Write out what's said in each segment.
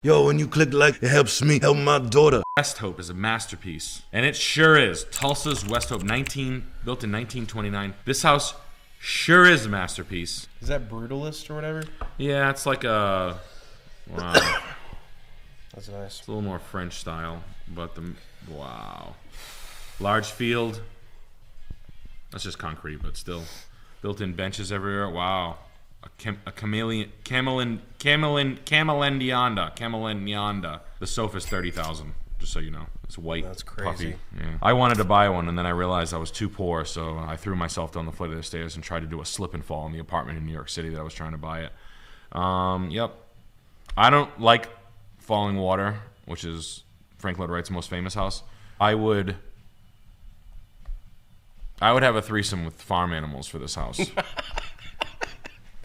Yo, when you click like, it helps me help my daughter. West Hope is a masterpiece, and it sure is. Tulsa's West Hope, built in 1929. This house sure is a masterpiece. Is that brutalist or whatever? Yeah, it's like a, wow. That's nice. It's a little more French style, but wow. Large field. That's just concrete, but still. Built-in benches everywhere. Wow. A camelendianda. The sofa's $30,000, just so you know. It's white. That's crazy. Puffy. Yeah. I wanted to buy one, and then I realized I was too poor, so I threw myself down the flight of the stairs and tried to do a slip and fall in the apartment in New York City that I was trying to buy it. Yep. I don't like Falling Water, which is Frank Lloyd Wright's most famous house. I would have a threesome with farm animals for this house.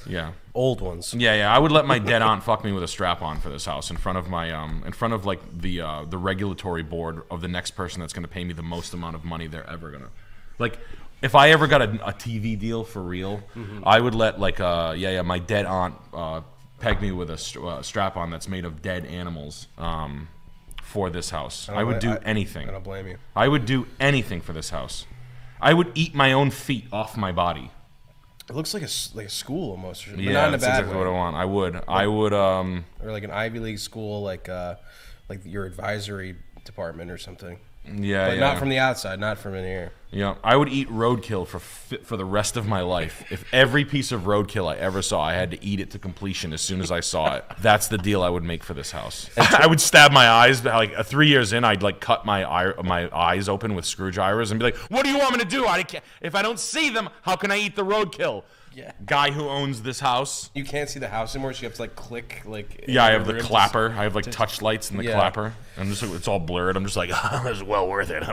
Yeah. Old ones. Yeah. I would let my dead aunt fuck me with a strap on for this house in front of my like the regulatory board of the next person that's gonna pay me the most amount of money they're ever gonna. Like, if I ever got a TV deal for real, I would let like my dead aunt peg me with a strap on that's made of dead animals for this house. I would do anything. I don't blame you. I would do anything for this house. I would eat my own feet off my body. It looks like a school almost. But Yeah, not in a that's bad exactly way. what I want. I would. Or like an Ivy League school, like your advisory department or something. Yeah, but not from the outside, not from in here. Yeah, I would eat roadkill for the rest of my life. If every piece of roadkill I ever saw, I had to eat it to completion as soon as I saw it. That's the deal I would make for this house. I would stab my eyes. Like 3 years in, I'd like cut my eyes open with screwdrivers and be like, "What do you want me to do? If I don't see them, how can I eat the roadkill?" Yeah. Guy who owns this house. You can't see the house anymore, so you have to like click like. Yeah, I have the clapper. I have like touch lights and the clapper. I'm just it's all blurred. I'm just like, it's well worth it.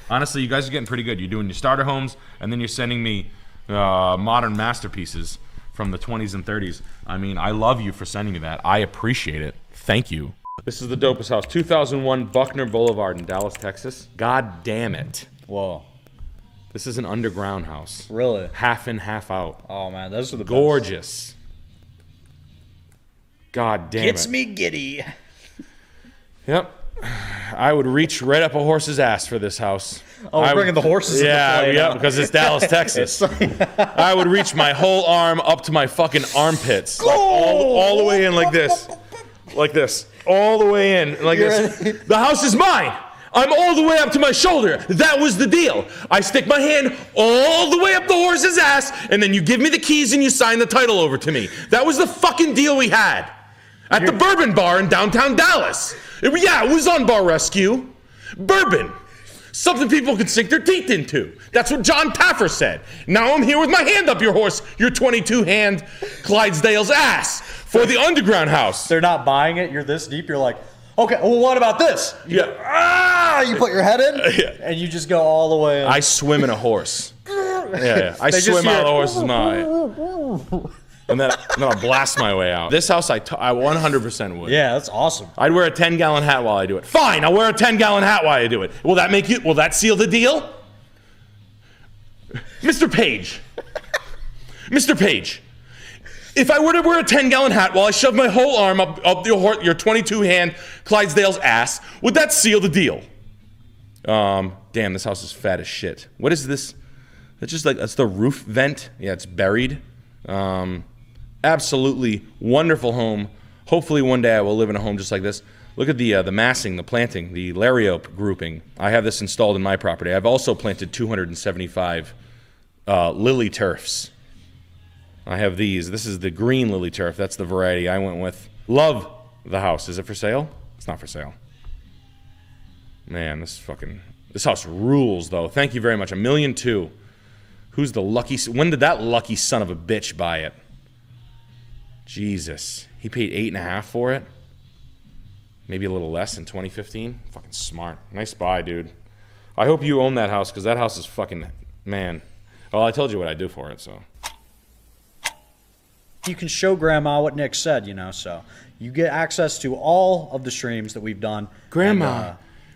Honestly, you guys are getting pretty good. You're doing your starter homes, and then you're sending me modern masterpieces from the 20s and 30s. I mean, I love you for sending me that. I appreciate it. Thank you. This is the dopest house. 2001 Buckner Boulevard in Dallas, Texas. God damn it. Whoa. This is an underground house. Really? Half in, half out. Oh man, those are the gorgeous. Best. God damn Gets me giddy. Yep. I would reach right up a horse's ass for this house. Oh, we're bringing the horses in the play now. Because it's Dallas, Texas. I would reach my whole arm up to my fucking armpits. Like all the way in like this. Like this. All the way in like this. The house is mine. I'm all the way up to my shoulder. That was the deal. I stick my hand all the way up the horse's ass, and then you give me the keys and you sign the title over to me. That was the fucking deal we had. At the Bourbon Bar in downtown Dallas. It was on Bar Rescue. Bourbon. Something people could sink their teeth into. That's what John Taffer said. Now I'm here with my hand up your 22-hand Clydesdale's ass for the underground house. They're not buying it. You're this deep. You're like, okay, well, what about this? You put your head in, and you just go all the way in. I swim in a horse. I swim out of the horse's mouth. And then I'll blast my way out. This house, I 100% would. Yeah, that's awesome. I'd wear a 10-gallon hat while I do it. Fine, I'll wear a 10-gallon hat while I do it. Will that seal the deal? Mr. Page. Mr. Page. If I were to wear a 10-gallon hat while I shove my whole arm up your 22-hand Clydesdale's ass, would that seal the deal? Damn, this house is fat as shit. What is this? That's just like, that's the roof vent. Yeah, it's buried. Absolutely wonderful home. Hopefully one day I will live in a home just like this. Look at the massing, the planting, the lariat grouping. I have this installed in my property. I've also planted 275 lily turfs. I have these. This is the green lily turf. That's the variety I went with. Love the house. Is it for sale? It's not for sale. Man, this house rules, though. Thank you very much. $1.2 million. Who's the lucky... When did that lucky son of a bitch buy it? Jesus. He paid $8.5 for it? Maybe a little less in 2015? Fucking smart. Nice buy, dude. I hope you own that house, because that house is fucking... Man. Well, I told you what I'd do for it, so... You can show Grandma what Nick said, so you get access to all of the streams that we've done. Grandma,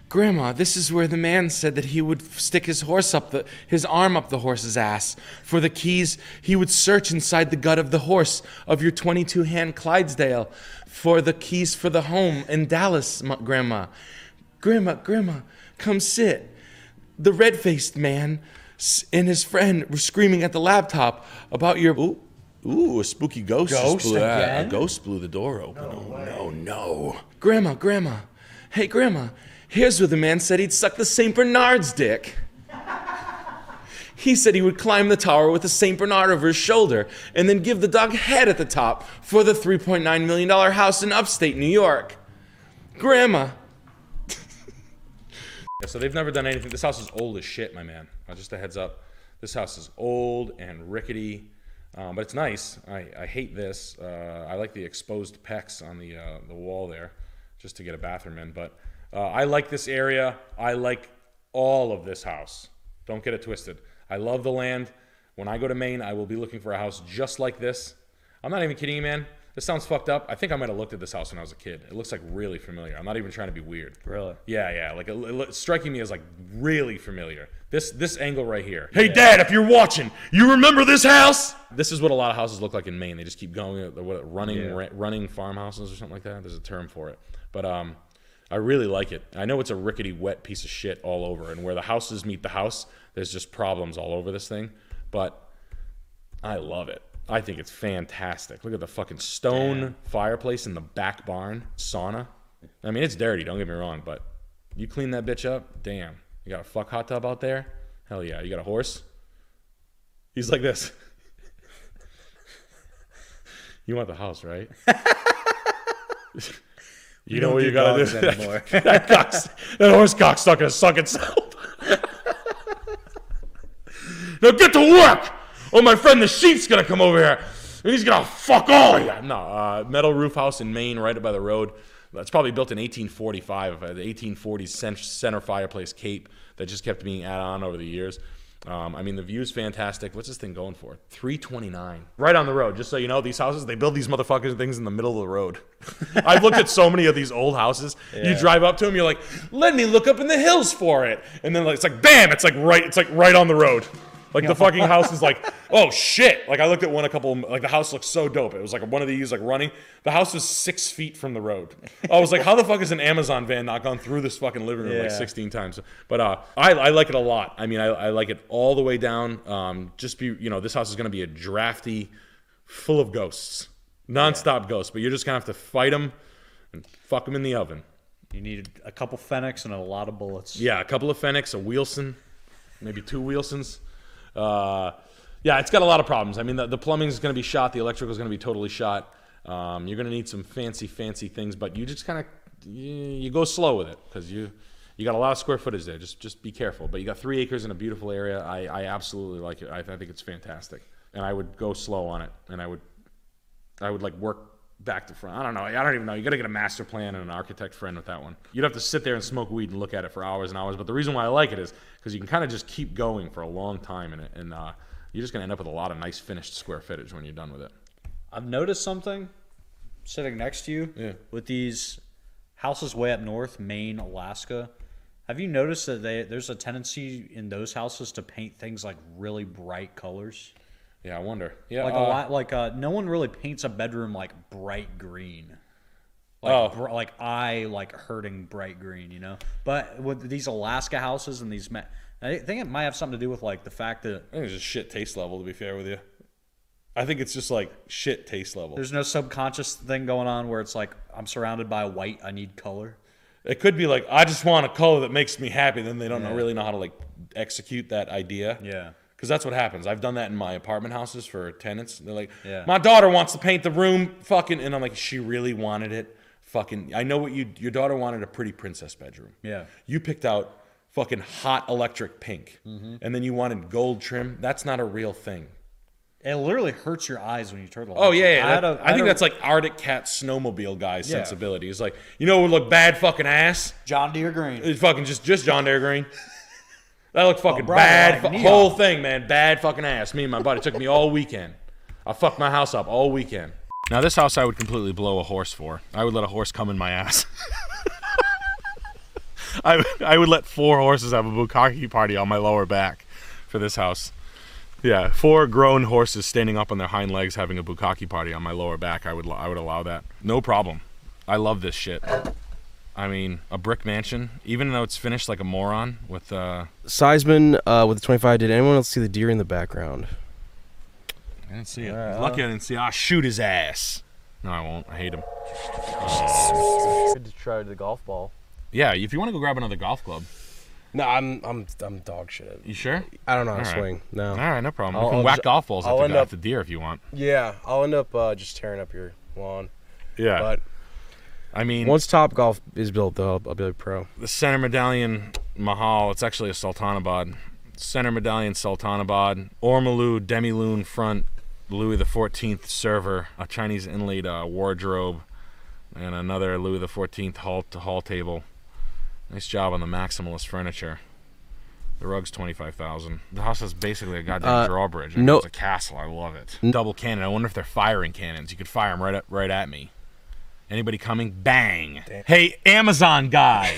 Grandma, this is where the man said that he would stick his arm up the horse's ass. For the keys, he would search inside the gut of the horse of your 22-hand Clydesdale for the keys for the home in Dallas, Grandma. Grandma, come sit. The red-faced man and his friend were screaming at the laptop about your... Ooh, a spooky ghost. Again? A ghost blew the door open. No. Grandma. Hey, Grandma. Here's where the man said he'd suck the St. Bernard's dick. He said he would climb the tower with a St. Bernard over his shoulder and then give the dog head at the top for the $3.9 million house in upstate New York. Grandma. So they've never done anything. This house is old as shit, my man. Just a heads up. This house is old and rickety, but it's nice. I hate this. I like the exposed pecs on the wall there just to get a bathroom in, but... I like this area. I like all of this house. Don't get it twisted. I love the land. When I go to Maine, I will be looking for a house just like this. I'm not even kidding you, man. This sounds fucked up. I think I might have looked at this house when I was a kid. It looks like really familiar. I'm not even trying to be weird. Really? Yeah. Like it's striking me as like really familiar. This angle right here. Hey, Dad, if you're watching, you remember this house? This is what a lot of houses look like in Maine. They just keep going, running farmhouses or something like that. There's a term for it, but I really like it. I know it's a rickety, wet piece of shit all over, and where the houses meet the house, there's just problems all over this thing, but I love it. I think it's fantastic. Look at the fucking stone fireplace in the back barn, sauna. I mean, it's dirty, don't get me wrong, but you clean that bitch up, damn. You got a fuck hot tub out there? Hell yeah. You got a horse? He's like this. You want the house, right? You know what you gotta do anymore. that horse cock's not gonna suck itself. Now get to work, or my friend the sheep's gonna come over here and he's gonna fuck all of you. No, metal roof house in Maine, right up by the road. That's probably built in 1845, the 1840s center fireplace cape that just kept being added on over the years. I mean, the view's fantastic. What's this thing going for? $329. Right on the road. Just so you know, these houses, they build these motherfuckers things in the middle of the road. I've looked at so many of these old houses. Yeah. You drive up to them, you're like, let me look up in the hills for it. And then it's like, bam, it's like right on the road. Like the fucking house is like, oh shit. Like I looked at one like the house looks so dope. It was like one of these like running. The house was 6 feet from the road. I was like, how the fuck is an Amazon van not gone through this fucking living room like 16 times? But I like it a lot. I mean, I like it all the way down. This house is going to be a drafty, full of ghosts, nonstop ghosts. But you're just going to have to fight them and fuck them in the oven. You need a couple Fennecs and a lot of bullets. Yeah, a couple of Fennecs, a Wilson, maybe 2 Wilsons. It's got a lot of problems. I mean, the plumbing is going to be shot. The electrical is going to be totally shot. You're going to need some fancy things, but you just kind of you go slow with it because you got a lot of square footage there. Just be careful. But you got 3 acres in a beautiful area. I absolutely like it. I think it's fantastic, and I would go slow on it. And I would like work back to front. I don't even know. You got to get a master plan and an architect friend with that one. You'd have to sit there and smoke weed and look at it for hours and hours. But the reason why I like it is because you can kind of just keep going for a long time in it, and you're just going to end up with a lot of nice finished square footage when you're done with it. I've noticed something sitting next to you with these houses way up north, Maine, Alaska. Have you noticed that there's a tendency in those houses to paint things like really bright colors? Yeah, I wonder. Yeah, like no one really paints a bedroom like bright green. Like hurting bright green, you know. But with these Alaska houses and these, I think it might have something to do with like the fact that I think it's just shit taste level. To be fair with you, I think it's just like shit taste level. There's no subconscious thing going on where it's like I'm surrounded by white, I need color. It could be like I just want a color that makes me happy. Then they don't really know how to like execute that idea. Yeah. Because that's what happens. I've done that in my apartment houses for tenants. They're like, my daughter wants to paint the room, fucking, and I'm like, she really wanted it, fucking. I know what your daughter wanted a pretty princess bedroom. Yeah. You picked out fucking hot electric pink, and then you wanted gold trim. That's not a real thing. It literally hurts your eyes when you turn the lights. Oh yeah, I think that's like Arctic Cat snowmobile guy's sensibility. It's like, you know, it would look bad fucking ass. John Deere green. It's fucking just John Deere green. That looked fucking bad. Whole thing, man. Bad fucking ass. Me and my buddy. It took me all weekend. I fucked my house up all weekend. Now, this house I would completely blow a horse for. I would let a horse come in my ass. I would let 4 horses have a bukkake party on my lower back for this house. Yeah, 4 grown horses standing up on their hind legs having a bukkake party on my lower back. I would allow that. No problem. I love this shit. I mean, a brick mansion, even though it's finished like a moron with Seisman with the 25. Did anyone else see the deer in the background? I didn't see it. Lucky I didn't see it. I'll shoot his ass. No, I won't. I hate him. Good to try the golf ball. Yeah, if you want to go grab another golf club. No, I'm dog shit. You sure? I don't know how to All right. swing. No. All right, no problem. I'll We can whack just- golf balls I'll end at up- the deer if you want. Yeah, I'll end up just tearing up your lawn. Yeah. But I mean, once Top Golf is built, though, I'll be a pro. the center medallion Mahal, it's actually a Sultanabad. Center medallion Sultanabad. Ormolu demi-lune front Louis XIV server. A Chinese inlaid wardrobe. And another Louis XIV hall table. Nice job on the maximalist furniture. The rug's $25,000. The house has basically a goddamn drawbridge. I mean, no- it's a castle. I love it. Double cannon. I wonder if they're firing cannons. You could fire them right at me. Anybody coming? Bang. Damn. Hey, Amazon guy.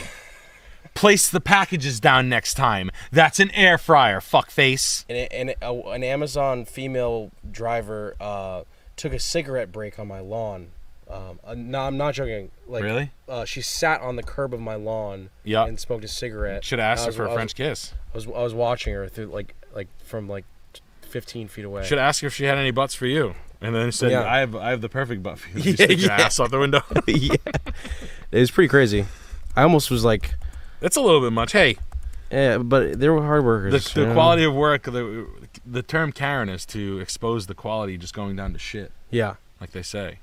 Place the packages down next time. That's an air fryer, fuckface. An Amazon female driver took a cigarette break on my lawn. No, I'm not joking. Like, Really? She sat on the curb of my lawn Yeah. and smoked a cigarette. Should have asked I her was- for I a was- French kiss. I was watching her through like from 15 feet away. Should ask her if she had any butts for you. And then said, Yeah. I have the perfect butt for you. You Yeah, stick your yeah. ass out the window. Yeah, it was pretty crazy. I almost was like, That's a little bit much. Hey, yeah, but they were hard workers. the quality of work, the term Karen is to expose the quality just going down to shit, Yeah. like they say.